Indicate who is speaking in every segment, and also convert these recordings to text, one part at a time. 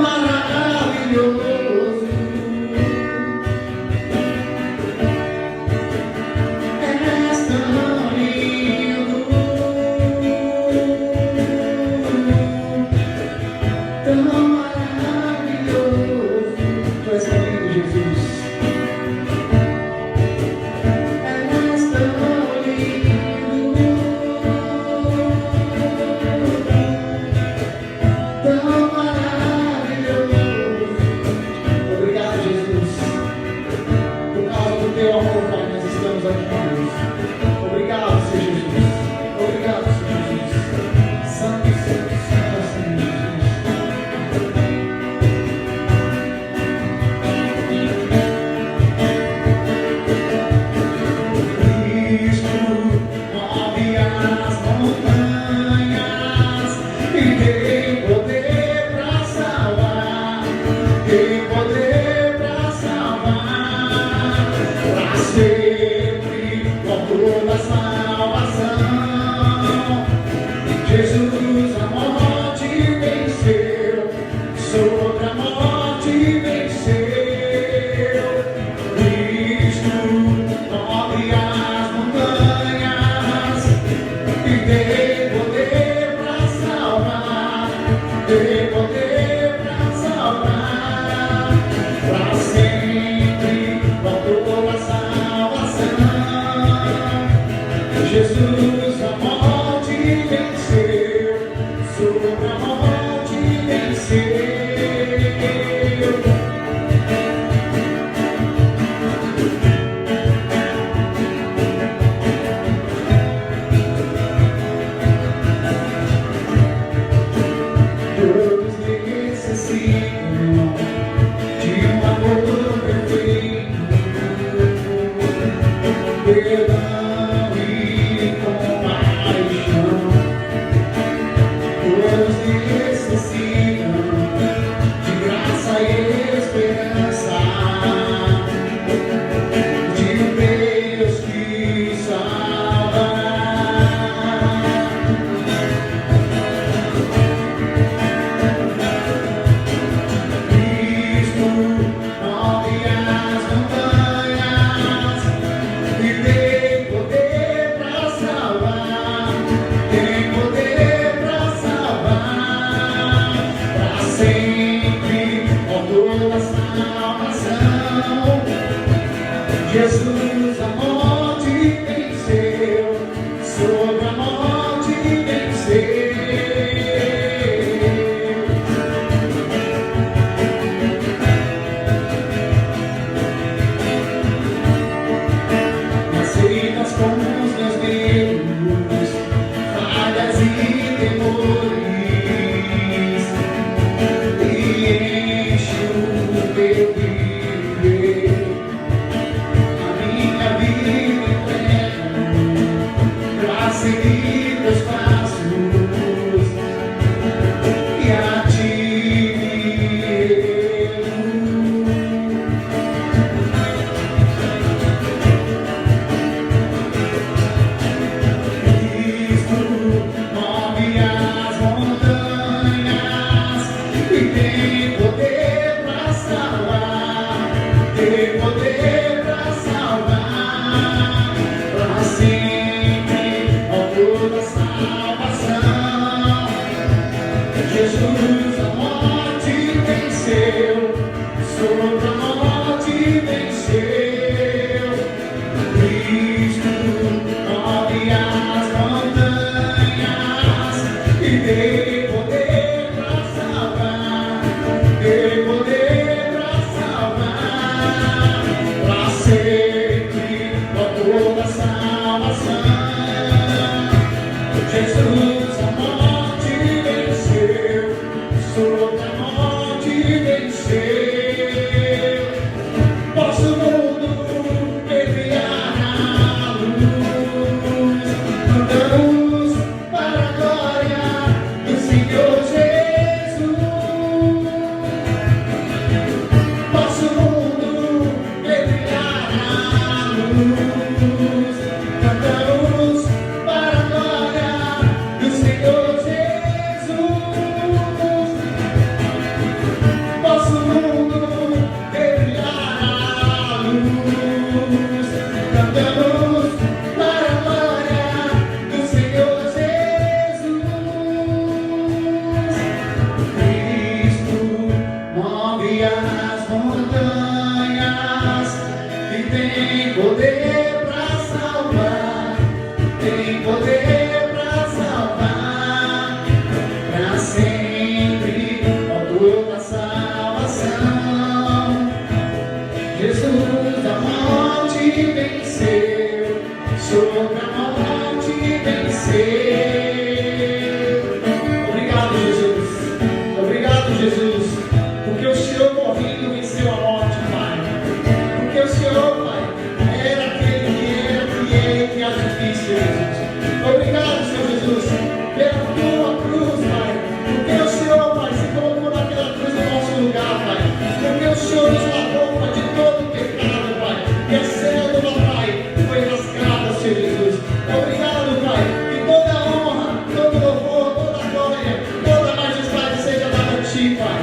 Speaker 1: Maravilhoso. toda salvação. Jesus, a morte venceu, sobre a morte venceu. Aceitas com os meus medos, falhas e temores, e enche o meu viver. Minha vida entrega pra seguir teus passos e a ti Cristo move as montanhas e tem poder pra salvar, tem poder pra salvar. Para sempre, ó toda salvação. Jesus, a morte venceu, sobre a morte venceu. Cristo move as montanhas e tem poder para salvar, tem poder para salvar. Para sempre, ó toda salvação. Jesus, a morte venceu, sobre a morte venceu. Posso o mundo enviar a luz, mandamos para a glória do Senhor Jesus. Posso o mundo enviar a luz, mandamos para a glória do Senhor Jesus. Posso o mundo enviar a luz, cantamos para a glória do Senhor Jesus. Cristo move as montanhas e tem poder para salvar, tem poder para salvar. Para sempre, ó toda salvação. Jesus, a morte venceu, sobre a morte venceu. Obrigado, Jesus. Obrigado, Jesus. Porque o Senhor morrendo venceu a morte, Pai. Porque o Senhor, Pai, era aquele que era, que é e que há de vir, Senhor Jesus. Obrigado, Senhor Jesus, pela tua cruz, Pai. Porque o Senhor, Pai, se colocou naquela cruz no nosso lugar, Pai. Porque o Senhor nos lavou, Pai, de todo o pecado, Pai. E a célula, Pai, foi rasgada, Senhor Jesus. Obrigado, Pai. Que toda a honra, todo louvor, toda a glória, toda a majestade seja dada a Ti, Pai.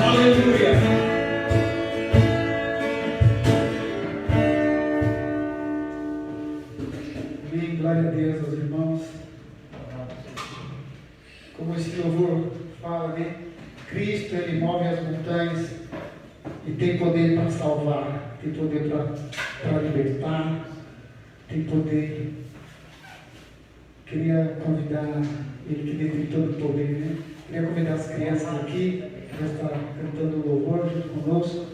Speaker 1: Aleluia. Amém. Glória a Deus, aos irmãos. Como esse louvor fala, né? Cristo, Ele move as montanhas e tem poder para salvar, tem poder para libertar, tem poder. Queria convidar Ele que detém todo o poder, né? Queria convidar as crianças aqui, que já estão cantando louvor junto conosco.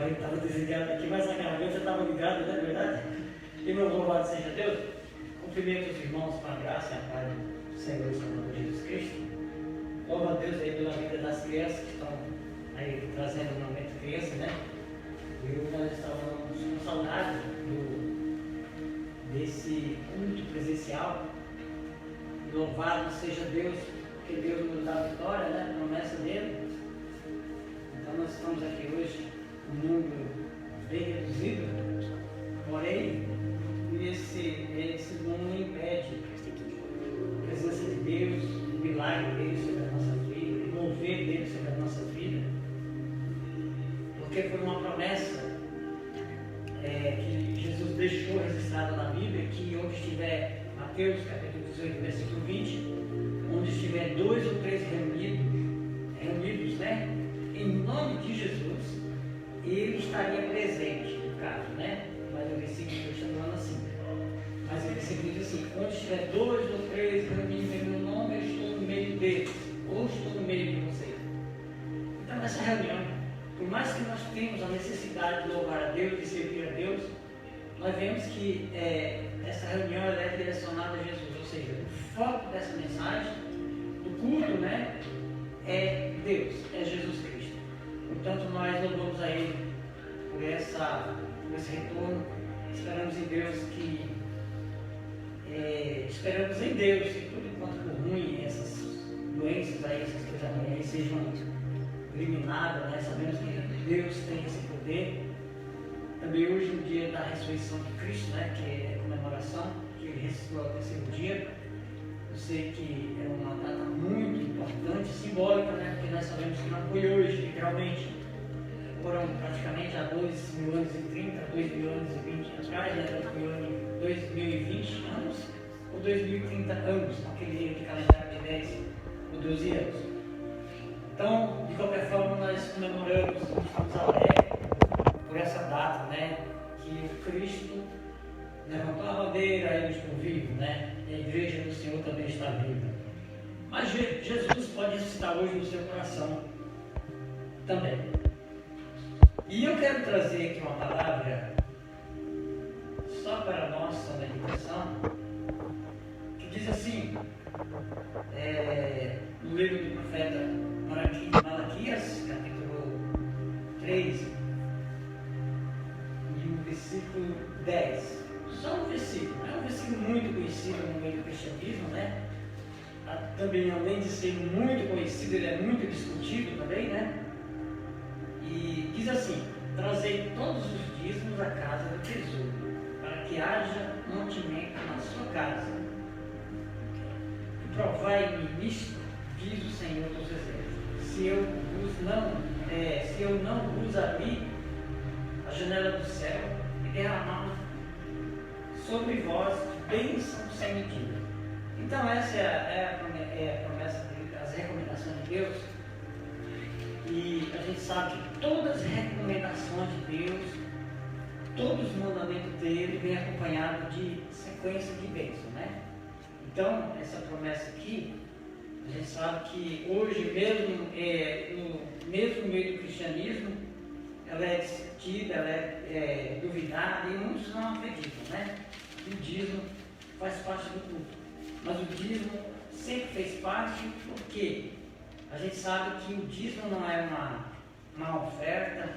Speaker 2: marido estava desligado aqui, mas a garganta estava ligada, não é verdade? E meu louvado seja Deus. Cumprimento os irmãos com a graça e a paz do Senhor e Salvador Jesus Cristo. Louvo a Deus aí pela vida das crianças que estão aí trazendo o momento criança, né? E nós estávamos com saudade desse culto presencial. Louvado seja Deus, porque Deus nos dá a vitória, né? A promessa dele. Então nós estamos aqui hoje, um número bem reduzido, porém, esse não impede a presença de Deus, o milagre dele sobre a nossa vida, o mover dele sobre a nossa vida, porque foi uma promessa que Jesus deixou registrada na Bíblia, que onde estiver, Mateus capítulo 18, versículo 20, onde estiver 2 ou 3 reunidos, né, em nome de Jesus, ele estaria presente, no caso, né? Mas o versículo está falando assim. Mas o versículo diz assim: onde estiver 2 ou 3 reunidos em meu nome, eu estou no meio deles, ou estou no meio de vocês. Então, nessa reunião, por mais que nós tenhamos a necessidade de louvar a Deus, de servir a Deus, nós vemos que essa reunião ela é direcionada a Jesus, ou seja, o foco dessa mensagem, do culto, né, é Deus, é Jesus Cristo. Portanto, nós louvamos a Ele por esse retorno. Esperamos em Deus que tudo quanto for ruim, essas doenças aí, essas coisas ruins aí sejam eliminadas, né? Sabemos que Deus tem esse poder. Também hoje, no dia da ressurreição de Cristo, né, que é a comemoração, que ele ressuscitou ao 3º dia. Eu sei que é uma data muito importante, simbólica, né, porque nós sabemos que não foi hoje, literalmente. Foram praticamente há 2.000 anos e 30, 2.000 anos e 20 atrás, né, 2.020 anos ou 2.030 anos, naquele dia de calendário de 10 ou 12 anos. Então, de qualquer forma, nós comemoramos, estamos alegres por essa data, né, que o Cristo levantou a bandeira, eu estou vivo, né, e a igreja do Senhor também está viva. Mas Jesus pode ressuscitar hoje no seu coração também. E eu quero trazer aqui uma palavra só para a nossa meditação, que diz assim, no livro do profeta Malaquias, capítulo 3, e o versículo 10. Só um versículo, é um versículo muito conhecido no meio do cristianismo, né? Também, além de ser muito conhecido, ele é muito discutido também, né? E diz assim: trazei todos os dízimos à casa do tesouro, para que haja mantimento na sua casa. E provai-me nisto, diz o Senhor dos Exércitos, se eu não vos abrir a janela do céu e derramar sobre vós bênção sem medida. Então essa é a promessa, as recomendações de Deus. E a gente sabe que todas as recomendações de Deus, todos os mandamentos dele vêm acompanhados de sequência de bênção, né? Então, essa promessa aqui, a gente sabe que hoje mesmo, no meio do cristianismo, ela é discutida, ela é duvidada e muitos não acreditam, né? O dízimo faz parte do culto. Mas o dízimo sempre fez parte porque a gente sabe que o dízimo não é uma oferta,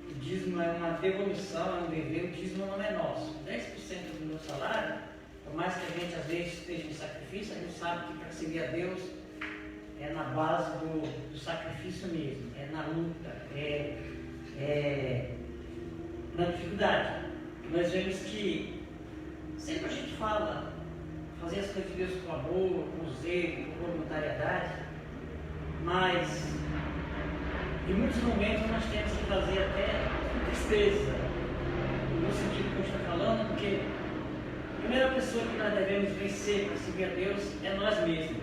Speaker 2: o dízimo é uma devolução, é um dever, o dízimo não é nosso. 10% do meu salário, por mais que a gente às vezes esteja em sacrifício, a gente sabe que para servir a Deus é na base do sacrifício mesmo, é na luta, é na dificuldade. Nós vemos que sempre a gente fala, fazer as coisas de Deus com amor, com zelo, com voluntariedade, mas em muitos momentos nós temos que fazer até com tristeza, no sentido que eu estou falando, porque a primeira pessoa que nós devemos vencer para seguir a Deus é nós mesmos.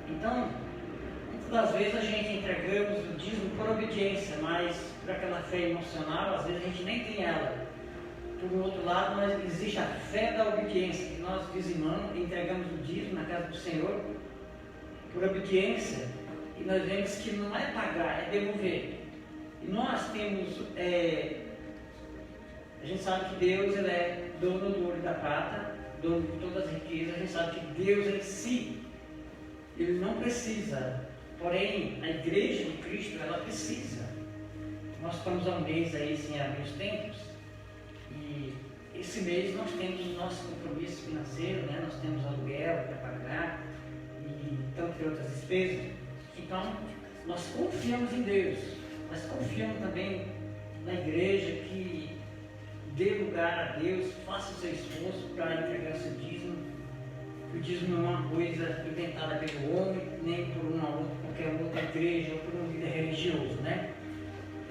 Speaker 2: Então, muitas das vezes a gente entregamos o dízimo por obediência, mas por aquela fé emocional, às vezes a gente nem tem ela. Por outro lado, existe a fé da obediência, que nós dizimamos, entregamos o dízimo na casa do Senhor por obediência, e nós vemos que não é pagar, é devolver. E nós temos, a gente sabe que Deus ele é dono do ouro e da prata, dono de todas as riquezas. A gente sabe que Deus em si, ele não precisa, porém a igreja de Cristo, ela precisa. Nós estamos há um mês aí sem abrir os templos, e esse mês nós temos o nosso compromisso financeiro, né? Nós temos aluguel para pagar e tantas outras despesas. Então, nós confiamos em Deus, mas confiamos também na igreja que dê lugar a Deus, faça o seu esforço para entregar o seu dízimo. O dízimo não é uma coisa inventada pelo homem, nem por qualquer outra igreja ou por um líder religioso, né?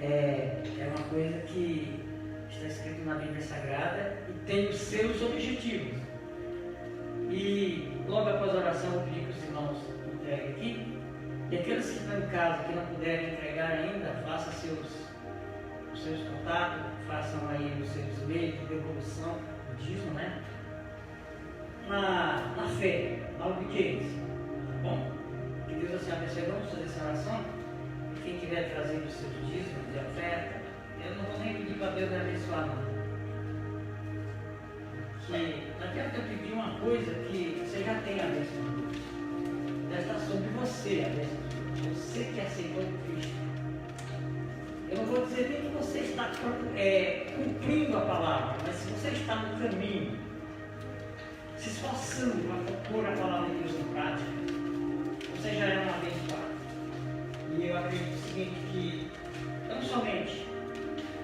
Speaker 2: É uma coisa que está escrito na Bíblia Sagrada e tem os seus objetivos. E logo após a oração eu pedi que os irmãos entreguem aqui. E aqueles que estão em casa, que não puderem entregar ainda, façam os seus contatos, façam aí os seus meios de devolução do dízimo, né? Na fé, na obediência. Bom, que Deus assim abençoe. Vamos fazer essa oração. Quem quiser trazer os seus dízimos de oferta, eu não vou nem pedir para Deus me abençoar, não. Que não adianta eu pedir uma coisa que você já tem a bênção de Deus. Já está sobre você a bênção de Deus. Você que aceitou Cristo. Eu não vou dizer nem que você está cumprindo a palavra, mas se você está no caminho, se esforçando para pôr a palavra de Deus em prática, você já é um abençoado. E eu acredito o seguinte, que não somente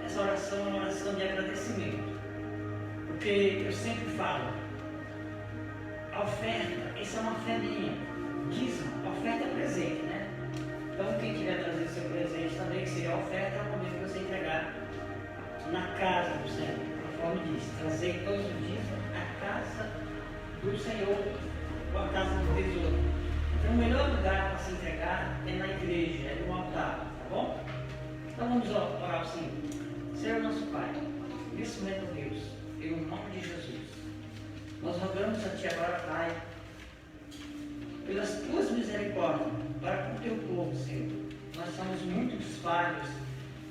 Speaker 2: essa oração é uma oração de agradecimento, porque eu sempre falo, a oferta, essa é uma fé minha, dízimo, a oferta é presente, né? Então quem quiser trazer seu presente também, que seria a oferta, é o momento de você entregar na casa do Senhor, conforme diz, trazer todos os dias à casa do Senhor, ou a casa do tesouro. Então o melhor lugar para se entregar é na igreja, é no altar, tá bom? Então vamos orar assim. Senhor nosso Pai, nesse momento, Deus, em nome de Jesus, nós rogamos a Ti agora, Pai, pelas Tuas misericórdias, para com o Teu povo, Senhor. Nós somos muito falhos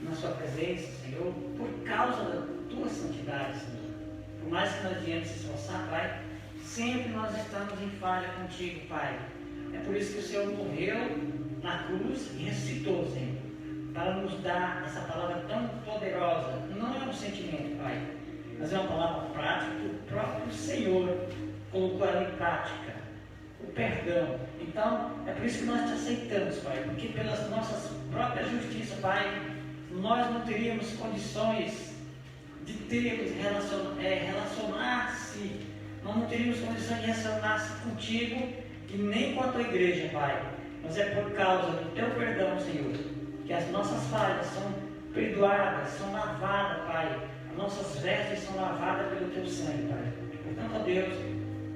Speaker 2: na Sua presença, Senhor, por causa da Tua santidade, Senhor. Por mais que nós viemos se esforçar, Pai, sempre nós estamos em falha contigo, Pai. É por isso que o Senhor morreu na cruz e ressuscitou, Senhor, para nos dar essa palavra tão poderosa. Não é um sentimento, Pai, mas é uma palavra prática que o próprio Senhor colocou ela em prática, o perdão. Então, é por isso que nós te aceitamos, Pai, porque pelas nossas próprias justiças, Pai, nós não teríamos condições de termos relacionar-se, nós não teríamos condições de relacionar-se contigo e nem com a tua igreja, Pai. Mas é por causa do teu perdão, Senhor, que as nossas falhas são perdoadas, são lavadas, Pai. As nossas vestes são lavadas pelo teu sangue, Pai. Portanto, ó Deus,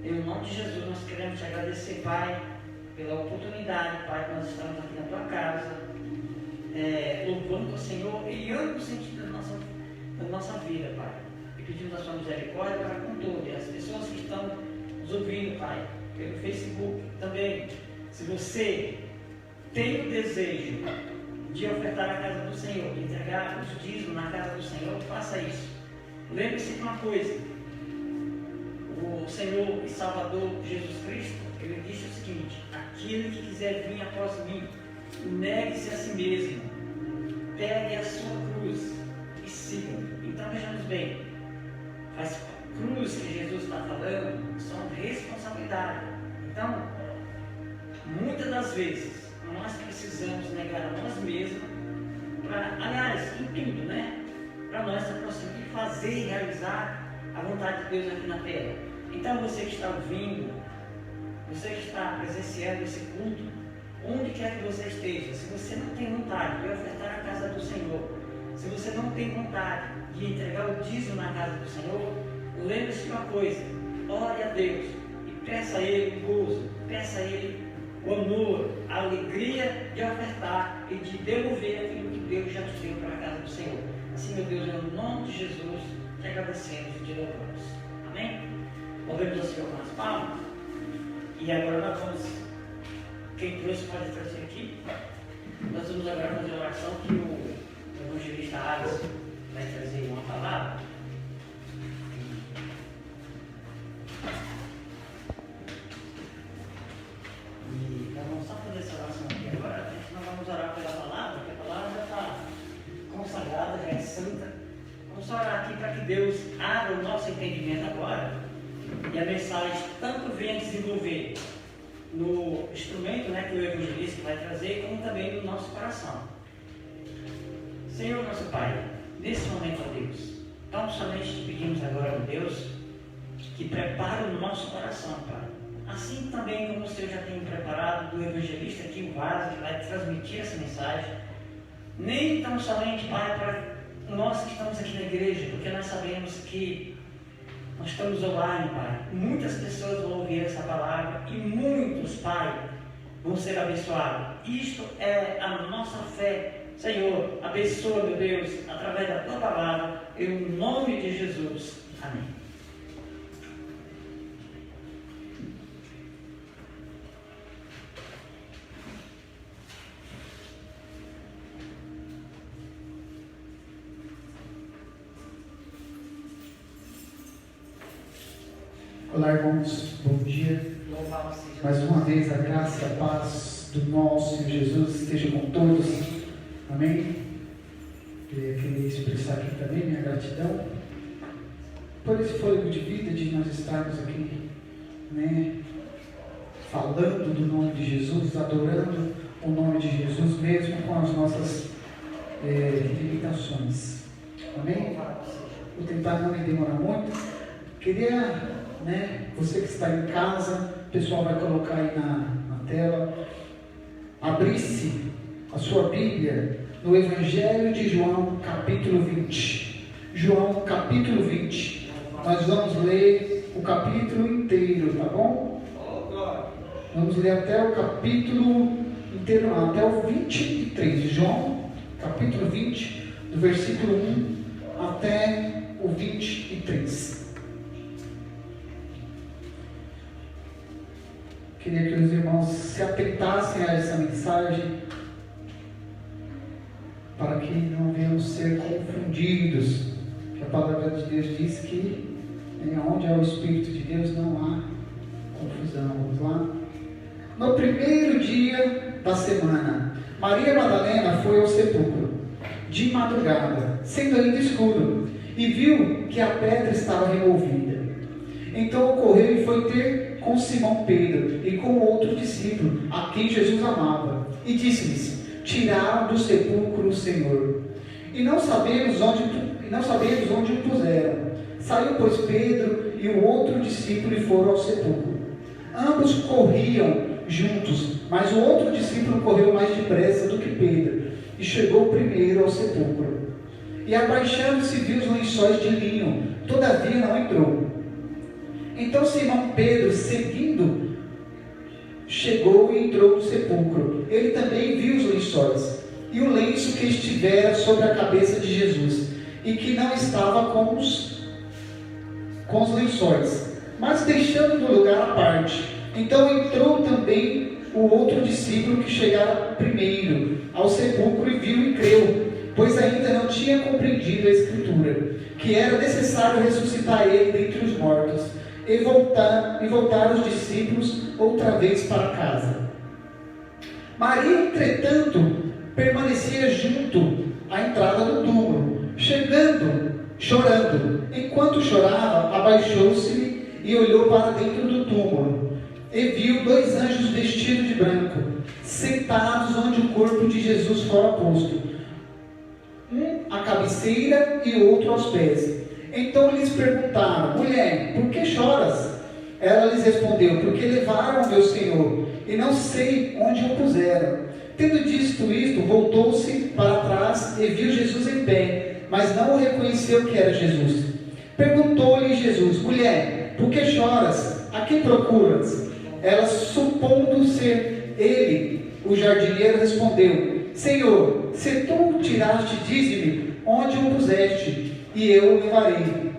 Speaker 2: em nome de Jesus, nós queremos te agradecer, Pai, pela oportunidade, Pai, que nós estamos aqui na tua casa, louvando o Senhor e amplo sentido da nossa vida, Pai. E pedimos a sua misericórdia para com todas as pessoas que estão nos ouvindo, Pai, pelo Facebook também. Se você tem o desejo de ofertar a casa do Senhor, de entregar os dízimos na casa do Senhor, faça isso. Lembre-se de uma coisa: o Senhor e Salvador Jesus Cristo, Ele disse o seguinte: aquele que quiser vir após mim, negue-se a si mesmo, pegue a sua cruz e siga-me. Então vejamos bem, as cruz que Jesus está falando são responsabilidade. Então, muitas das vezes, nós precisamos negar a nós mesmos, aliás, em tudo, né? Para nós conseguir fazer e realizar a vontade de Deus aqui na terra. Então, você que está ouvindo, você que está presenciando esse culto, onde quer que você esteja, se você não tem vontade de ofertar a casa do Senhor, se você não tem vontade de entregar o dízimo na casa do Senhor, lembre-se de uma coisa: ore a Deus e peça a Ele o gozo, peça a Ele o amor, a alegria de ofertar e de devolver aquilo que Deus já te deu para a casa do Senhor. Assim, meu Deus, em nome de Jesus, te agradecemos e te louvamos. Amém? Movemos ao Senhor com as palmas. E agora nós vamos, quem trouxe pode trazer aqui. Nós vamos agora fazer a oração que o evangelista Alex vai trazer uma palavra. E nós vamos só fazer essa oração aqui agora. Nós vamos orar pela palavra, porque a palavra já está consagrada, já é santa. Vamos só orar aqui para que Deus abra o nosso entendimento agora e a mensagem tanto venha desenvolver no instrumento, né, que o evangelista vai trazer, como também no nosso coração. Senhor nosso Pai, nesse momento, ó Deus, tão somente te pedimos agora, ó Deus, que prepare o nosso coração, Pai. Assim também como o Senhor já tem preparado do evangelista aqui o vaso que vai transmitir essa mensagem, nem tão somente, Pai, para nós que estamos aqui na igreja, porque nós sabemos que nós estamos online, Pai. Muitas pessoas vão ouvir essa palavra e muitos, Pai, vão ser abençoados. Isto é a nossa fé. Senhor, abençoa, meu Deus, através da tua palavra, em nome de Jesus. Amém.
Speaker 1: Olá, irmãos, bom dia. Mais uma vez a graça e a paz do nosso Senhor Jesus esteja com todos. Amém? Eu queria expressar aqui também minha gratidão por esse fôlego de vida, de nós estarmos aqui, né, falando do nome de Jesus, adorando o nome de Jesus, mesmo com as nossas limitações. Amém? Vou tentar não me demorar muito. Queria, você que está em casa, o pessoal vai colocar aí na tela, abrisse a sua Bíblia no Evangelho de João, capítulo 20. João, capítulo 20. Nós vamos ler o capítulo inteiro, tá bom? Vamos ler até o capítulo inteiro, até o 23. João, capítulo 20, do versículo 1 até o 23. Queria que os irmãos se atentassem a essa mensagem, para que não venhamos ser confundidos. Que a palavra de Deus diz que onde há o Espírito de Deus não há confusão. Vamos lá? No primeiro dia da semana, Maria Madalena foi ao sepulcro, de madrugada, sendo ainda escuro, e viu que a pedra estava removida. Então correu e foi ter com Simão Pedro e com outro discípulo, a quem Jesus amava, e disse-lhes: tiraram do sepulcro o Senhor, e não sabemos onde o puseram. Saiu, pois, Pedro e o outro discípulo e foram ao sepulcro. Ambos corriam juntos, mas o outro discípulo correu mais depressa do que Pedro, e chegou primeiro ao sepulcro. E abaixando-se viu os lençóis de linho, todavia não entrou. Então Simão Pedro, seguindo, chegou e entrou no sepulcro. Ele também viu os lençóis, e o lenço que estivera sobre a cabeça de Jesus, e que não estava com os lençóis, mas deixando no lugar à parte. Então entrou também o outro discípulo que chegara primeiro ao sepulcro e viu e creu, pois ainda não tinha compreendido a Escritura, que era necessário ressuscitar ele dentre os mortos. E voltaram os discípulos outra vez para casa. Maria, entretanto, permanecia junto à entrada do túmulo, chorando. Enquanto chorava, abaixou-se e olhou para dentro do túmulo, e viu dois anjos vestidos de branco, sentados onde o corpo de Jesus fora posto, um à cabeceira e o outro aos pés. Então lhes perguntaram: mulher, por que choras? Ela lhes respondeu: porque levaram o meu Senhor, e não sei onde o puseram. Tendo dito isto, voltou-se para trás e viu Jesus em pé, mas não o reconheceu que era Jesus. Perguntou-lhe Jesus: mulher, por que choras? A quem procuras? Ela, supondo ser ele, o jardineiro, respondeu: Senhor, se tu o tiraste, dize-me onde o puseste, e eu o levarei.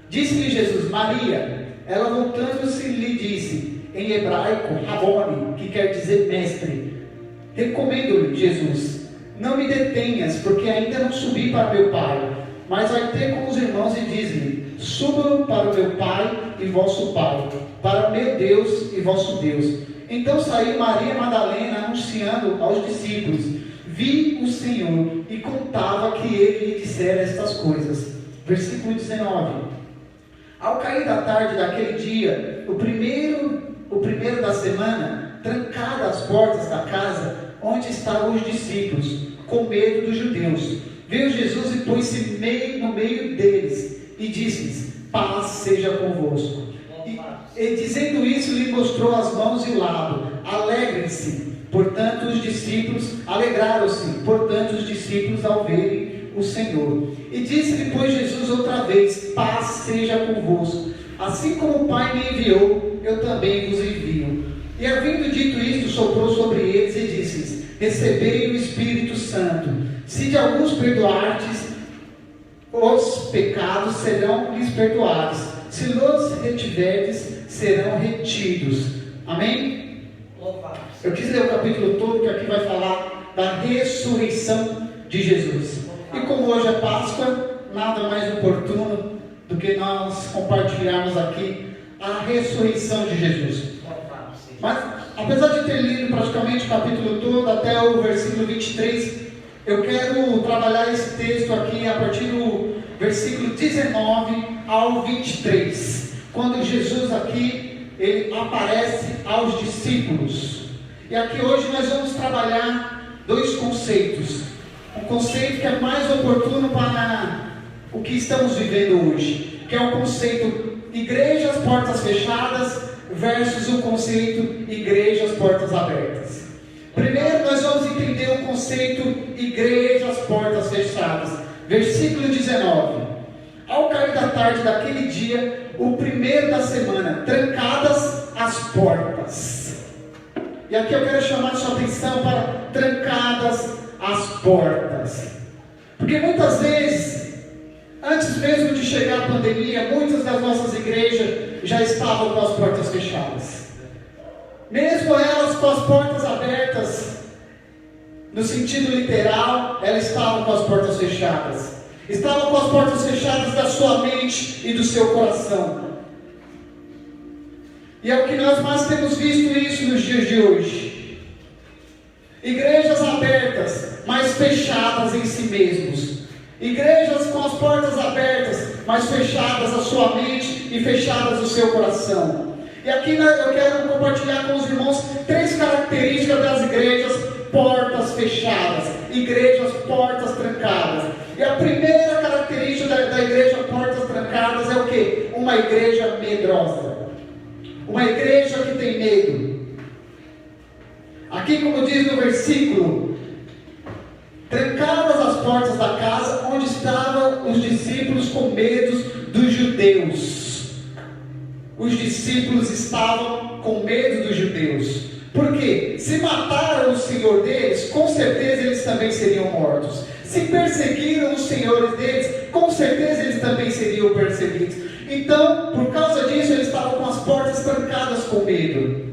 Speaker 1: Disse-lhe Jesus: Maria. Ela, voltando-se, lhe disse em hebraico, Rabone, que quer dizer mestre. Recomendo-lhe Jesus: não me detenhas, porque ainda não subi para meu Pai. Mas vai ter com os irmãos e diz-lhe: subo para o meu Pai e vosso Pai, para o meu Deus e vosso Deus. Então saiu Maria Madalena anunciando aos discípulos: vi o Senhor, e contava que ele lhe dissera estas coisas. Versículo 19. Ao cair da tarde daquele dia, o primeiro da semana, trancadas as portas da casa onde estavam os discípulos, com medo dos judeus, veio Jesus e pôs-se no meio deles, e disse-lhes: paz seja convosco. E dizendo isso, lhe mostrou as mãos e o lado. Alegrem-se, portanto, os discípulos, alegraram-se, portanto, os discípulos ao verem o Senhor. E disse-lhe, pois, Jesus outra vez: paz seja convosco. Assim como o Pai me enviou, eu também vos envio. E havendo dito isto, soprou sobre eles e disse-lhes: recebei o Espírito Santo. Se de alguns perdoardes, os pecados serão lhes perdoados. Se los retiverdes, serão retidos. Amém? Eu quis ler o capítulo todo, que aqui vai falar da ressurreição de Jesus. E como hoje é Páscoa, nada mais oportuno do que nós compartilharmos aqui a ressurreição de Jesus. Mas, apesar de ter lido praticamente o capítulo todo, até o versículo 23, eu quero trabalhar esse texto aqui a partir do versículo 19 ao 23, quando Jesus aqui, ele aparece aos discípulos. E aqui hoje nós vamos trabalhar dois conceitos. Um conceito que é mais oportuno para o que estamos vivendo hoje, que é o conceito igrejas portas fechadas versus o conceito igrejas portas abertas. Primeiro nós vamos entender o conceito igrejas portas fechadas. Versículo 19. Ao cair da tarde daquele dia, o primeiro da semana, trancadas as portas. E aqui eu quero chamar a sua atenção para trancadas as portas. Porque muitas vezes, antes mesmo de chegar a pandemia, muitas das nossas igrejas já estavam com as portas fechadas. Mesmo elas com as portas abertas, no sentido literal, elas estavam com as portas fechadas. Estavam com as portas fechadas da sua mente e do seu coração. E é o que nós mais temos visto isso nos dias de hoje. Igrejas abertas, mas fechadas em si mesmos. Igrejas com as portas abertas, mas fechadas a sua mente e fechadas o seu coração. E aqui eu quero compartilhar com os irmãos três características das igrejas portas fechadas, igrejas portas trancadas. E a primeira característica da igreja portas trancadas é o quê? Uma igreja medrosa. Uma igreja que tem medo. Aqui, como diz no versículo, trancadas as portas da casa onde estavam os discípulos com medo dos judeus. Os discípulos estavam com medo dos judeus. Por quê? Se mataram o Senhor deles, com certeza eles também seriam mortos. Se perseguiram os senhores deles, com certeza eles também seriam perseguidos. Então, por causa disso, eles estavam com as portas trancadas com medo.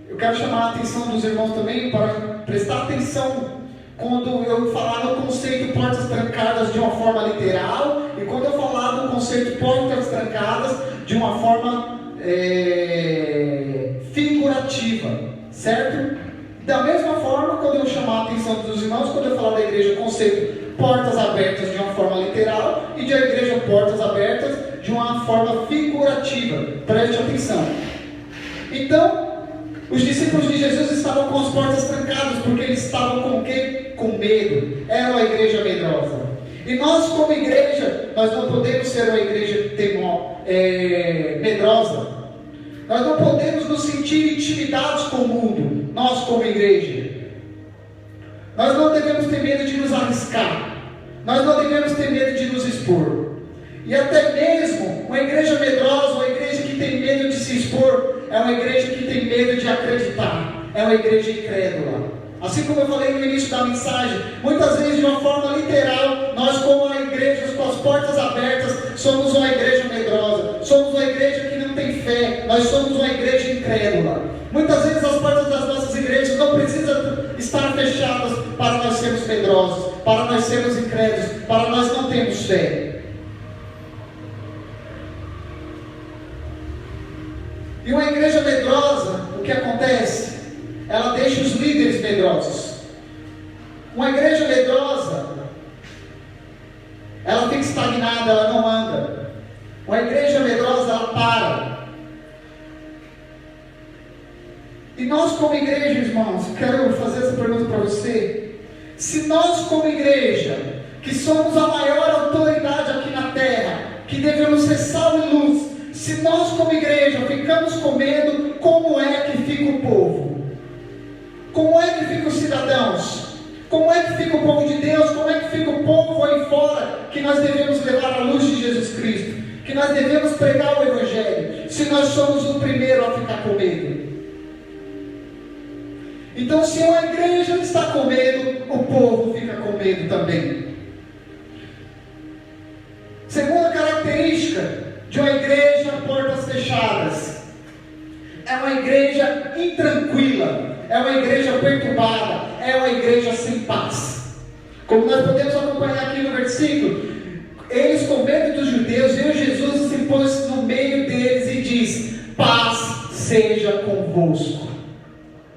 Speaker 1: Eu quero chamar a atenção dos irmãos também para prestar atenção quando eu falar no conceito portas trancadas de uma forma literal e quando eu falar no conceito portas trancadas de uma forma figurativa, certo? Da mesma forma, quando eu chamar a atenção dos irmãos, quando eu falar da igreja conceito portas abertas de uma forma literal e de a igreja portas abertas de uma forma figurativa, preste atenção. Então, os discípulos de Jesus estavam com as portas trancadas, porque eles estavam com o quê? Com medo. Era uma igreja medrosa. E nós, como igreja, nós não podemos ser uma igreja medrosa. Nós não podemos nos sentir intimidados com o mundo, nós como igreja. Nós não devemos ter medo de nos arriscar. Nós não devemos ter medo de nos expor. E até mesmo uma igreja medrosa, uma igreja que tem medo de se expor, é uma igreja que tem medo de acreditar. É uma igreja incrédula. Assim como eu falei no início da mensagem, muitas vezes de uma forma literal, nós como igrejas com as portas abertas, somos uma igreja medrosa. Somos uma igreja que não tem fé. Nós somos uma igreja incrédula. Muitas vezes as portas das nossas igrejas não precisam estar fechadas fé. E uma igreja medrosa, o que acontece? Ela deixa os líderes medrosos. Uma igreja medrosa, ela fica estagnada, ela não anda. Uma igreja medrosa, ela para. E nós como igreja, irmãos, quero fazer essa pergunta para você. Se nós como igreja, que somos a maior autoridade aqui na terra, que devemos ser sal e luz, se nós como igreja ficamos com medo, como é que fica o povo? Como é que ficam os cidadãos? Como é que fica o povo de Deus? Como é que fica o povo aí fora, que nós devemos levar a luz de Jesus Cristo? Que nós devemos pregar o Evangelho, se nós somos o primeiro a ficar com medo? Então, se uma igreja está com medo, o povo fica com medo também. Segunda característica de uma igreja portas fechadas: é uma igreja intranquila, é uma igreja perturbada, é uma igreja sem paz. Como nós podemos acompanhar aqui no versículo, eles com medo dos judeus, veio Jesus e se pôs no meio deles e diz: paz seja convosco.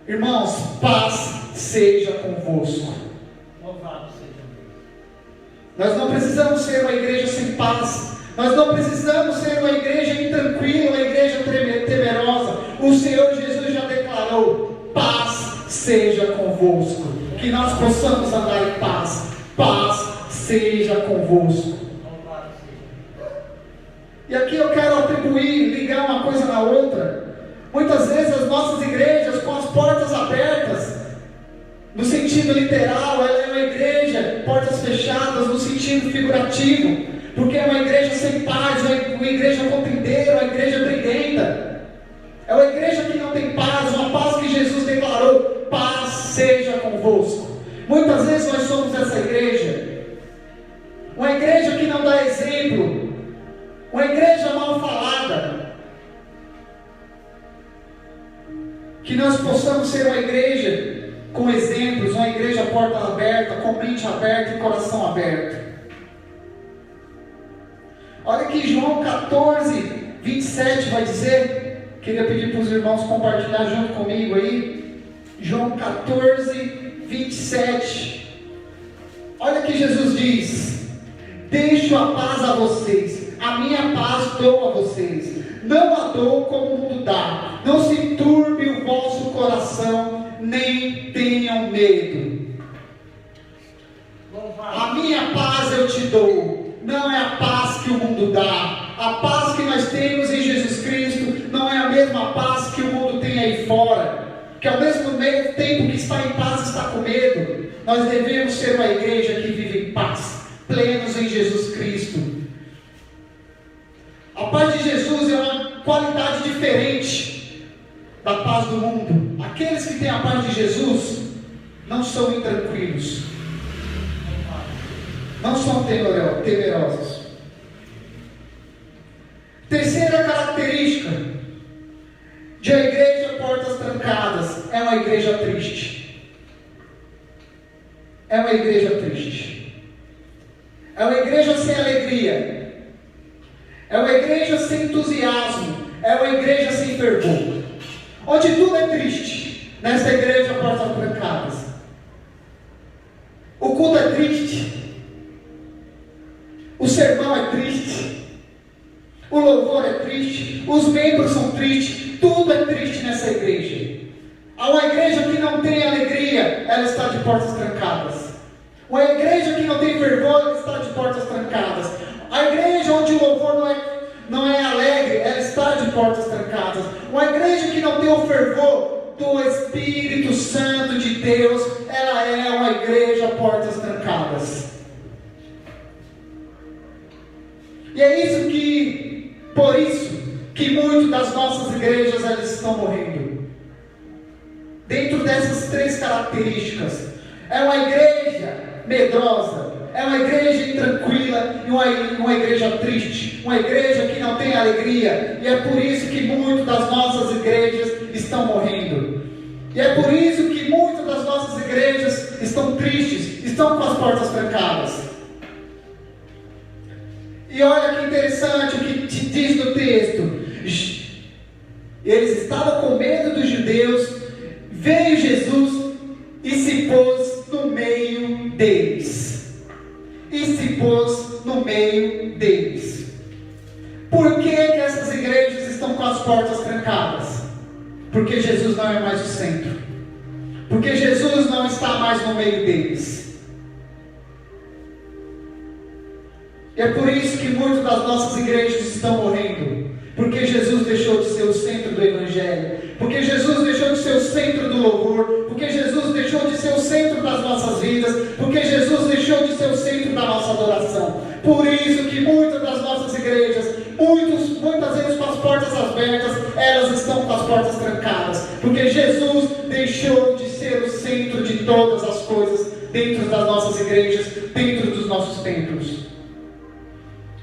Speaker 1: Irmãos, paz seja convosco.
Speaker 2: Louvado seja Deus.
Speaker 1: Nós não precisamos ser uma igreja sem paz. Nós não precisamos ser uma igreja intranquila, uma igreja temerosa. O Senhor Jesus já declarou: paz seja convosco. Que nós possamos andar em paz. Paz seja convosco.
Speaker 2: Louvado seja Deus.
Speaker 1: E aqui eu quero atribuir, ligar uma coisa na outra. Muitas vezes as nossas igrejas com as portas abertas, no sentido literal, ela é uma igreja, portas fechadas, no sentido figurativo, porque é uma igreja sem paz, uma igreja contendeira, uma igreja briguenta. É uma igreja que não tem paz, uma paz que Jesus declarou: paz seja convosco. Muitas vezes nós somos essa igreja, uma igreja que não dá exemplo, uma igreja mal falada. Que nós possamos ser uma igreja com exemplos, uma igreja porta aberta, com mente aberta e coração aberto. Olha que João 14, 27 vai dizer. Queria pedir para os irmãos compartilhar junto comigo aí. João 14, 27. Olha que Jesus diz: deixo a paz a vocês, a minha paz dou a vocês. Não a dou como o mundo dá. Não se turbe o vosso coração, nem tenham medo. A minha paz eu te dou. Não é a paz que o mundo dá. A paz que nós temos em Jesus Cristo não é a mesma paz que o mundo tem aí fora. Que ao mesmo tempo que está em paz, está com medo. Nós devemos ser uma igreja que vive em paz, plenos em Jesus Cristo. A paz de Jesus é uma qualidade diferente da paz do mundo. Aqueles que têm a paz de Jesus não são intranquilos, não são temerosos. Terceira característica de uma igreja portas trancadas: é uma igreja triste. É uma igreja triste. É uma igreja sem alegria. É uma igreja sem entusiasmo. É uma igreja sem fervor. Onde tudo é triste, nessa igreja portas trancadas. O culto é triste. O sermão é triste. O louvor é triste. Os membros são tristes. Tudo é triste nessa igreja. Há uma igreja que não tem alegria, ela está de portas trancadas. Uma igreja que não tem fervor, ela está de portas trancadas. A igreja onde o louvor não é alegre, ela está de portas trancadas. Uma igreja que não tem o fervor do Espírito Santo de Deus, ela é uma igreja portas trancadas. E é isso que, por isso, que muitas das nossas igrejas elas estão morrendo. Dentro dessas três características, é uma igreja medrosa, é uma igreja intranquila e uma igreja triste, uma igreja que não tem alegria. E é por isso que muitas das nossas igrejas estão morrendo. E é por isso que muitas das nossas igrejas estão tristes, estão com as portas trancadas. deles. E se pôs no meio deles. Por que essas igrejas estão com as portas trancadas? Porque Jesus não é mais o centro. Porque Jesus não está mais no meio deles. E é por isso que muitas das nossas igrejas estão morrendo. Porque Jesus deixou de ser o centro do Evangelho. Porque Jesus deixou de ser o centro do louvor. Porque Jesus deixou de ser o centro das nossas vidas. Porque Jesus deixou de ser o centro da nossa adoração. Por isso que muitas das nossas igrejas, muitas vezes com as portas abertas, elas estão com as portas trancadas. Porque Jesus deixou de ser o centro de todas as coisas dentro das nossas igrejas, dentro dos nossos templos.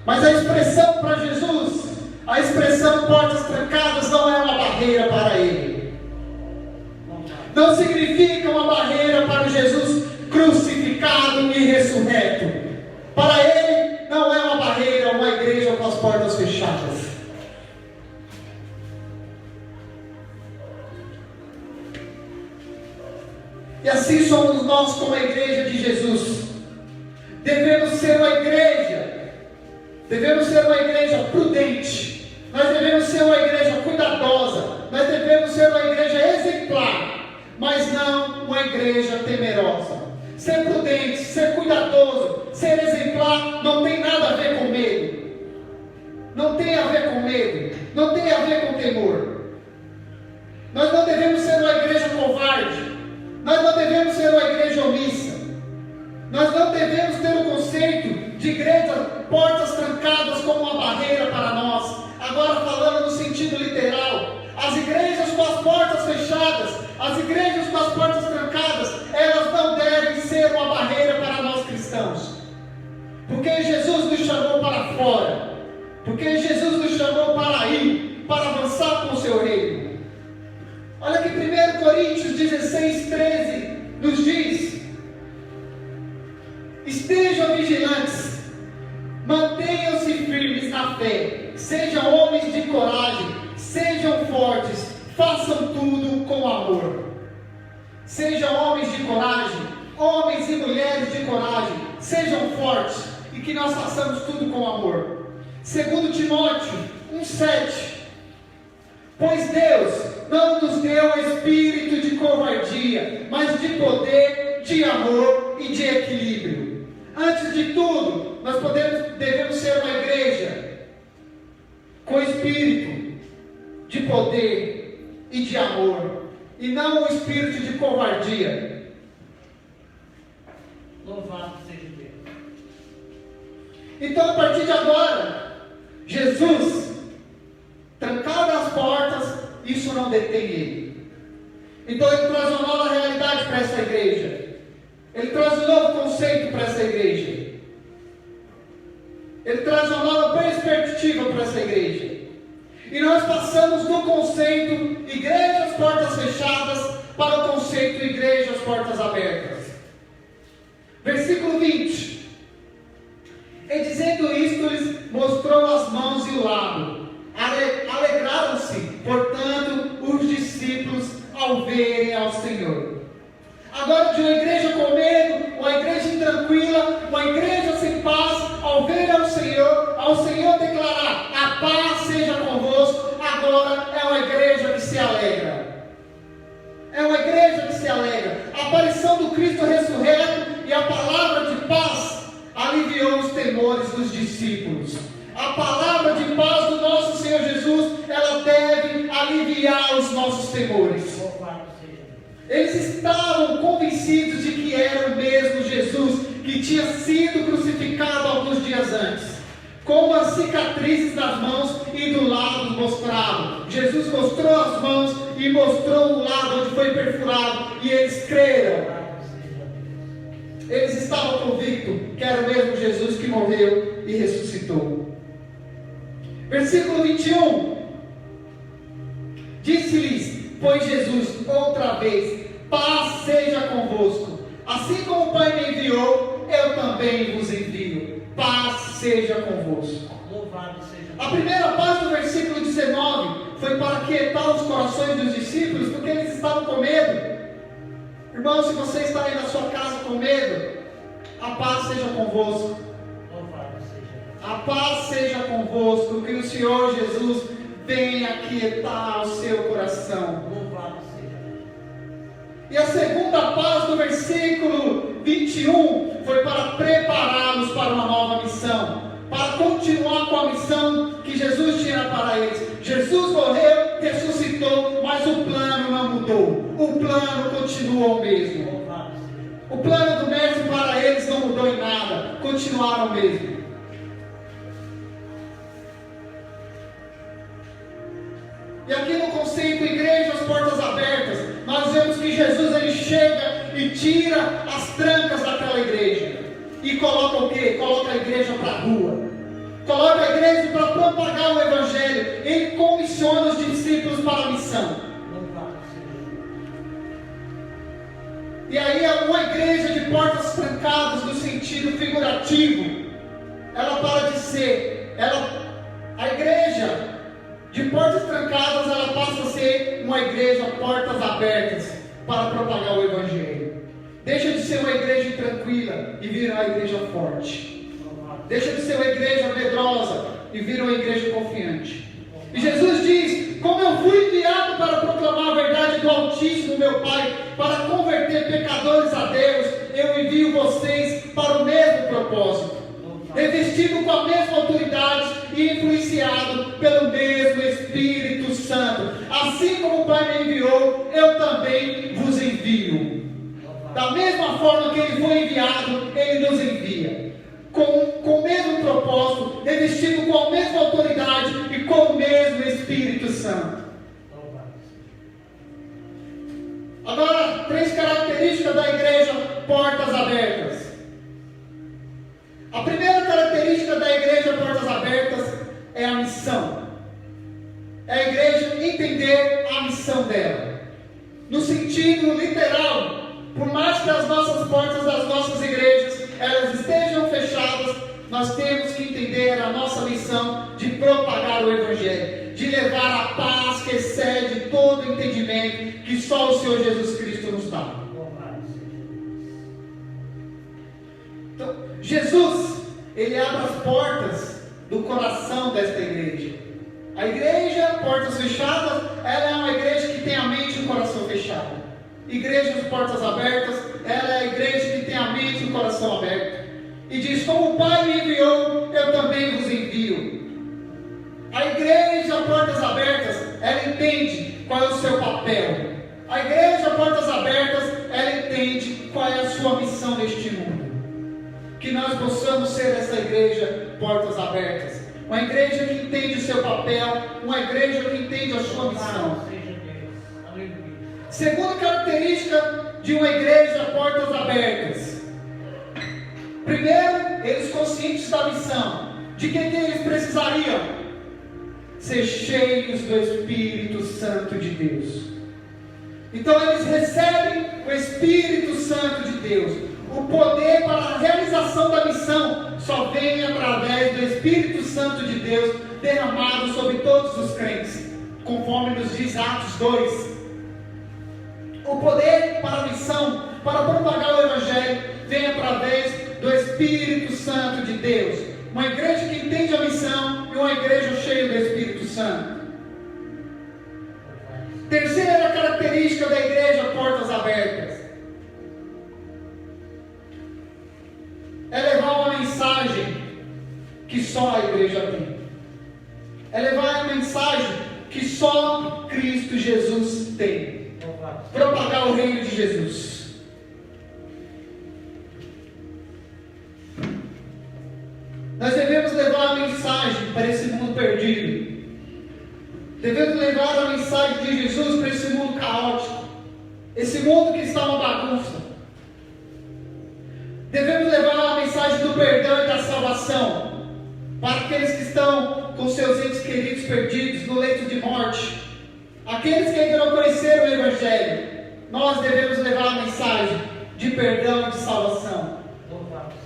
Speaker 1: Mas a expressão para Jesus, a expressão portas trancadas não é uma barreira para Ele. Não significa uma barreira para o Jesus crucificado e ressurreto. Para Ele não é uma barreira, uma igreja com as portas fechadas. E assim somos nós como a igreja de Jesus. Devemos ser uma igreja prudente. Nós devemos ser uma igreja cuidadosa. Nós devemos ser uma igreja exemplar, mas não uma igreja temerosa. Ser prudente, ser cuidadoso, ser exemplar não tem nada a ver com medo. Não tem a ver com medo. Não tem a ver com temor. Nós não devemos ser uma igreja covarde. Nós não devemos ser uma igreja omissa. Nós não devemos ter o conceito de igreja portas trancadas como uma barreira para nós. Agora falando no sentido literal, as igrejas com as portas fechadas, as igrejas com as portas trancadas, elas não devem ser uma barreira para nós cristãos. Porque Jesus nos chamou para fora. Porque Jesus nos chamou para ir, para avançar com o seu reino. Olha que 1 Coríntios 16:13 nos diz: estejam vigilantes, mantenham-se firmes na fé, sejam homens de coragem, sejam fortes, façam tudo com amor. Sejam homens de coragem, homens e mulheres de coragem, sejam fortes, e que nós façamos tudo com amor. 2 Timóteo 1:7. Pois Deus não nos deu espírito de covardia, mas de poder, de amor e de equilíbrio. Antes de tudo, nós devemos ser uma igreja com espírito de poder e de amor, e não um espírito de covardia.
Speaker 2: Louvado seja Deus.
Speaker 1: Então, a partir de agora, Jesus, trancado as portas, isso não detém Ele. Então Ele traz uma nova realidade para essa igreja. Ele traz um novo conceito para essa igreja. Ele traz uma nova perspectiva para essa igreja. E nós passamos do conceito igrejas portas fechadas para o conceito igrejas portas abertas. Versículo 20. E dizendo isto, lhes mostrou as mãos e o lado. Alegraram-se, portanto, os discípulos ao verem ao Senhor. Agora, de uma igreja com medo, uma igreja intranquila, uma igreja sem paz, ao ver ao Senhor declarar: a paz seja convosco. Agora é uma igreja que se alegra. É uma igreja que se alegra. A aparição do Cristo ressurreto e a palavra de paz aliviou os temores dos discípulos. A palavra de paz do nosso Senhor Jesus, ela deve aliviar os nossos temores. Eles estavam convencidos de que era o mesmo Jesus que tinha sido crucificado alguns dias antes. Com as cicatrizes nas mãos e do lado mostravam. Jesus mostrou as mãos e mostrou o lado onde foi perfurado, e eles creram. Eles estavam convictos que era o mesmo Jesus que morreu e ressuscitou. Versículo 21. Disse-lhes, pois Jesus, outra vez: paz seja convosco. Assim como o Pai me enviou, eu também vos envio. Paz seja convosco.
Speaker 2: Louvado seja Deus.
Speaker 1: A primeira parte do versículo 19 foi para aquietar os corações dos discípulos, porque eles estavam com medo. Irmão, se você está aí na sua casa com medo, A paz seja convosco.
Speaker 2: Louvado seja.
Speaker 1: A paz seja convosco. Que o Senhor Jesus venha aquietar o seu coração.
Speaker 2: Louvado seja.
Speaker 1: E a segunda paz do versículo 21 foi para prepará-los para uma nova missão, para continuar com a missão que Jesus tinha para eles. Jesus morreu, ressuscitou, mas o plano não mudou. O plano continuou o mesmo.
Speaker 2: Louvado seja.
Speaker 1: O plano do mestre para eles não mudou em nada, continuaram o mesmo. E aqui no conceito igreja, as portas abertas, nós vemos que Jesus ele chega e tira as trancas daquela igreja. E coloca o quê? Coloca a igreja para a rua. Coloca a igreja para propagar o Evangelho. Ele comissiona os discípulos para a missão.
Speaker 2: Louvado seja.
Speaker 1: E aí uma igreja de portas trancadas no sentido figurativo, ela para de ser, a igreja de portas trancadas, ela passa a ser uma igreja portas abertas para propagar o Evangelho. Deixa de ser uma igreja tranquila e vira uma igreja forte. Deixa de ser uma igreja medrosa e vira uma igreja confiante. E Jesus diz: como eu fui enviado para proclamar a verdade do Altíssimo, meu Pai, para converter pecadores a Deus, eu envio vocês para o mesmo propósito, revestido com a mesma autoridade e influenciado pelo mesmo Espírito Santo. Assim como o Pai me enviou, eu também vos envio. Da mesma forma que Ele foi enviado, Ele nos envia. Com o mesmo propósito, revestido com a mesma autoridade e com o mesmo Espírito Santo. Agora, 3 características da igreja portas abertas. A primeira característica da igreja portas abertas é a missão. É a igreja entender a missão dela. No sentido literal, por mais que as nossas portas das nossas igrejas elas estejam fechadas, nós temos que entender a nossa missão de propagar o Evangelho, de levar a paz que excede todo entendimento que só o Senhor Jesus Cristo nos dá. Então, Jesus, Ele abre as portas do coração desta igreja. A igreja, portas fechadas, ela é uma igreja que tem a mente e o coração fechado. Igreja de portas abertas, ela é a igreja que tem a mente e o coração aberto. E diz: como o Pai me enviou, eu também vos envio. A igreja portas abertas, ela entende qual é o seu papel. A igreja portas abertas, ela entende qual é a sua missão neste mundo. Que nós possamos ser essa igreja portas abertas. Uma igreja que entende o seu papel, uma igreja que entende a sua missão. Segunda característica de uma igreja portas abertas. Primeiro, eles conscientes da missão. De que eles precisariam? Ser cheios do Espírito Santo de Deus. Então eles recebem o Espírito Santo de Deus. O poder para a realização da missão só vem através do Espírito Santo de Deus derramado sobre todos os crentes, conforme nos diz Atos 2. O poder para a missão, para propagar o Evangelho, vem através do Espírito Santo de Deus. Uma igreja que entende a missão e uma igreja cheia do Espírito Santo. Terceira característica da igreja portas abertas é levar uma mensagem que só a igreja tem. É levar uma mensagem que só Cristo Jesus tem. Propagar o reino de Jesus. Nós devemos levar a mensagem para esse mundo perdido. Devemos levar a mensagem de Jesus para esse mundo caótico, esse mundo que está uma bagunça. Devemos levar a mensagem do perdão e da salvação para aqueles que estão com seus entes queridos perdidos no leito de morte. Aqueles que ainda não conheceram o Evangelho, nós devemos levar a mensagem de perdão e de salvação.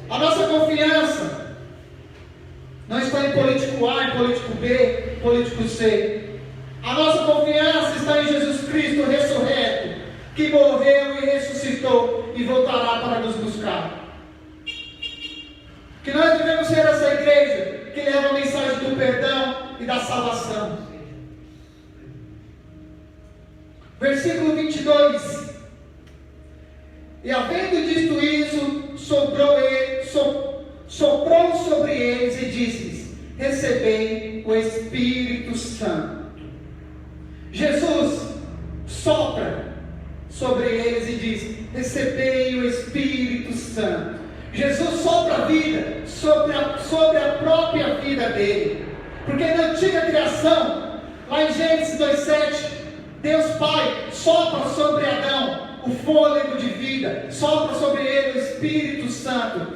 Speaker 1: A nossa confiança não está em político A, em político B, político C. A nossa confiança está em Jesus Cristo ressurreto, que morreu e ressuscitou e voltará para nos buscar. Que nós devemos ser essa igreja que leva a mensagem do perdão e da salvação. Versículo 22. E havendo dito isso, soprou sobre eles e disse-lhes: recebei o Espírito Santo. Jesus sopra sobre eles e diz: recebei o Espírito Santo. Jesus sopra a vida sobre a própria vida dele. Porque na antiga criação, lá em Gênesis 2:7, Deus Pai sopra sobre Adão o fôlego de vida, sopra sobre ele o Espírito Santo,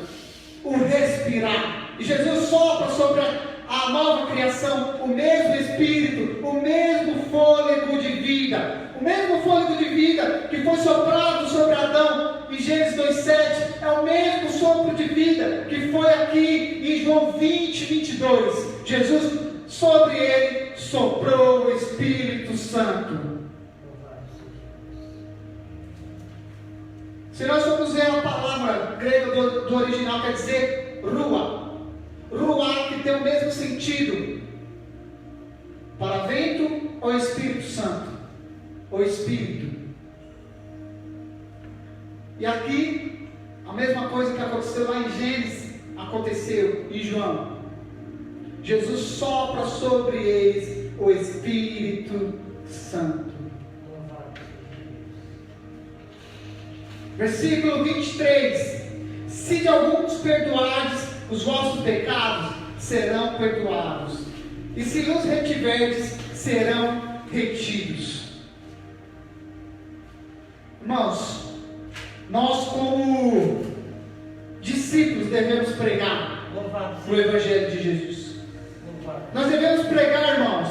Speaker 1: o respirar. E Jesus sopra sobre a nova criação o mesmo Espírito, o mesmo fôlego de vida. O mesmo fôlego de vida que foi soprado sobre Adão em Gênesis 2:7 é o mesmo sopro de vida que foi aqui em João 20:22. Jesus sobre ele soprou o Espírito Santo. Se nós formos ver a palavra grega do original, quer dizer rua. Rua que tem o mesmo sentido para vento ou Espírito Santo. O Espírito. E aqui, a mesma coisa que aconteceu lá em Gênesis, aconteceu em João. Jesus sopra sobre eles o Espírito Santo. Versículo 23. Se de alguns perdoardes os vossos pecados, serão perdoados. E se os retiverdes, serão retidos. Irmãos, nós como discípulos devemos pregar o Evangelho de Jesus. Nós devemos pregar, irmãos,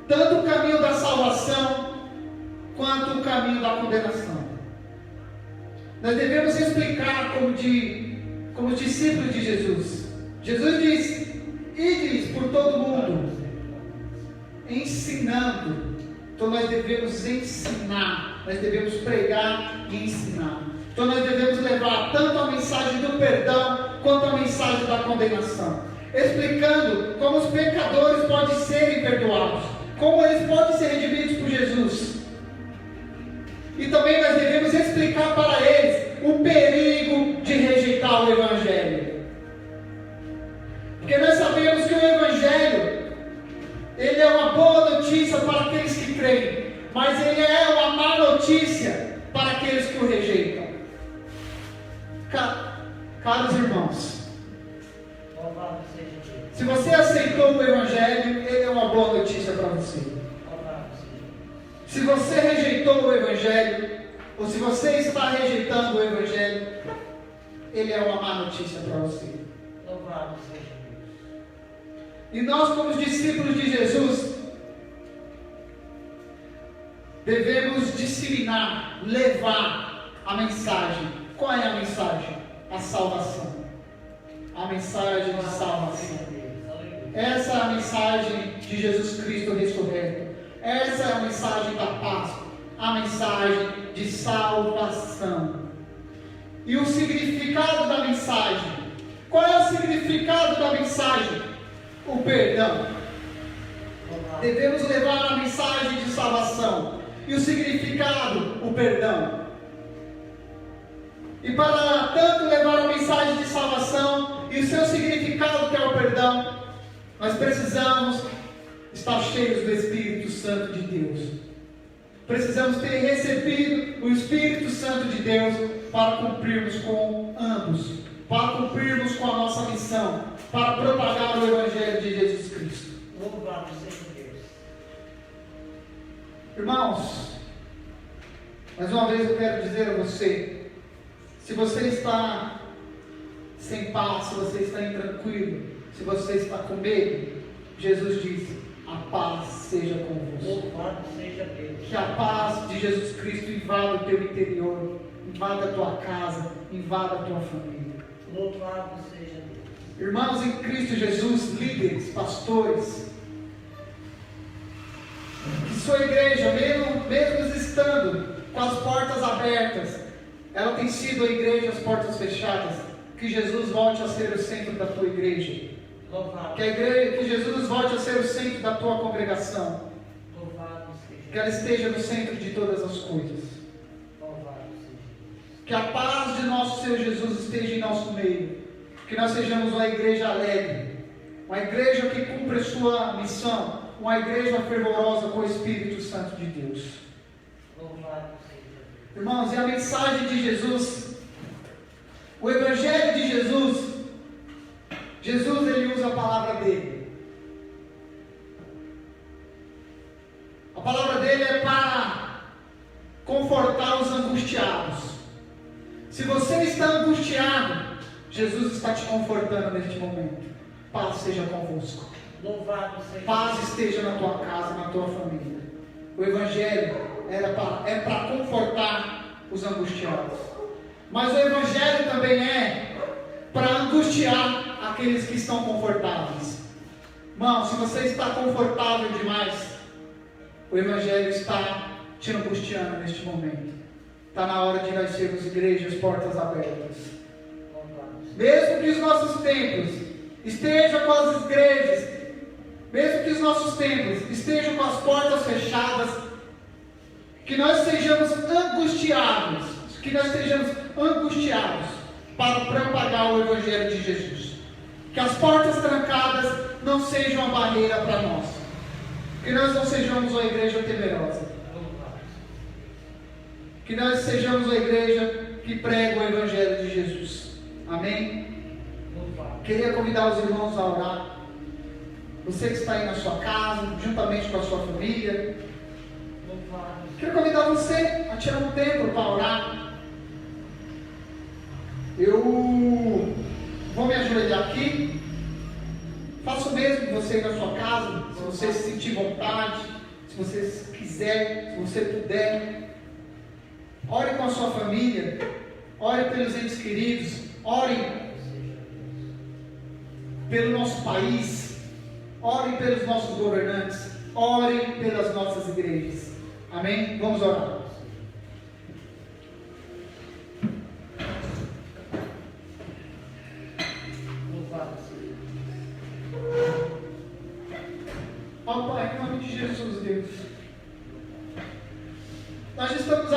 Speaker 1: tanto o caminho da salvação quanto o caminho da condenação. Nós devemos explicar como discípulos de Jesus. Jesus disse: ide por todo mundo, ensinando. Então nós devemos ensinar, nós devemos pregar e ensinar. Então nós devemos levar tanto a mensagem do perdão quanto a mensagem da condenação, explicando como os pecadores podem serem perdoados, como eles podem ser redimidos por Jesus. E também nós devemos explicar para eles o perigo de rejeitar o Evangelho. Porque nós sabemos que o Evangelho, ele é uma boa notícia para aqueles que creem, mas ele é uma má notícia para aqueles que o rejeitam. Caros irmãos, se você aceitou o Evangelho, ele é uma boa notícia para você. Se você rejeitou o Evangelho, ou se você está rejeitando o Evangelho, ele é uma má notícia para você.
Speaker 2: Louvado seja Deus.
Speaker 1: E nós, como discípulos de Jesus, devemos disseminar, levar a mensagem. Qual é a mensagem? A salvação. A mensagem de salvação. Essa é a mensagem de Jesus Cristo ressurreto. Essa é a mensagem da Páscoa. A mensagem de salvação. E o significado da mensagem. Qual é o significado da mensagem? O perdão. Devemos levar a mensagem de salvação. E o significado, o perdão. E para tanto levar a mensagem de salvação e o seu significado, que é o perdão, nós precisamos estar cheios do Espírito Santo de Deus. Precisamos ter recebido o Espírito Santo de Deus para cumprirmos com ambos, para cumprirmos com a nossa missão, para propagar o Evangelho de Jesus Cristo.
Speaker 2: Louvado seja Deus.
Speaker 1: Irmãos, mais uma vez eu quero dizer a você, se você está sem paz, se você está intranquilo, se você está com medo, Jesus disse: a paz seja convosco.
Speaker 2: Louvado seja Deus.
Speaker 1: Que a paz de Jesus Cristo invada o teu interior, invada a tua casa, invada a tua família.
Speaker 2: Louvado seja Deus.
Speaker 1: Irmãos em Cristo Jesus, líderes, pastores, que sua igreja, mesmo estando com as portas abertas, ela tem sido a igreja as portas fechadas que Jesus volte a ser o centro da tua igreja.
Speaker 2: Louvado.
Speaker 1: Que Jesus volte a ser o centro da tua congregação.
Speaker 2: Louvado seja.
Speaker 1: Que ela esteja no centro de todas as coisas.
Speaker 2: Louvado seja.
Speaker 1: Que a paz de nosso Senhor Jesus esteja em nosso meio. Que nós sejamos uma igreja alegre. Uma igreja que cumpre a sua missão. Uma igreja fervorosa com o Espírito Santo de Deus.
Speaker 2: Louvado seja.
Speaker 1: Irmãos, e a mensagem de Jesus, o Evangelho de Jesus, ele usa a palavra dele. A palavra dele é para confortar os angustiados. Se você está angustiado, Jesus está te confortando neste momento. Paz seja convosco.
Speaker 2: Louvado seja.
Speaker 1: Paz esteja na tua casa, na tua família. O Evangelho é para confortar os angustiados. Mas o Evangelho também é para angustiar aqueles que estão confortáveis. Irmão, se você está confortável demais, o Evangelho está te angustiando neste momento. Está na hora de nós sermos igrejas, portas abertas. Mesmo que os nossos templos estejam com as igrejas, mesmo que os nossos templos estejam com as portas fechadas, que nós sejamos angustiados, para propagar o Evangelho de Jesus. Que as portas trancadas não sejam uma barreira para nós. Que nós não sejamos uma igreja temerosa. Que nós sejamos uma igreja que prega o Evangelho de Jesus. Amém? Queria convidar os irmãos a orar. Você que está aí na sua casa, juntamente com a sua família. Quero convidar você a tirar um tempo para orar. Eu vou me ajoelhar aqui. Faça o mesmo você aí na sua casa, se você se sentir vontade, se você quiser, se você puder. Ore com a sua família, ore pelos entes queridos, ore pelo nosso país, ore pelos nossos governantes, ore pelas nossas igrejas. Amém? Vamos orar. Ó Pai, em nome de Jesus, Deus, nós estamos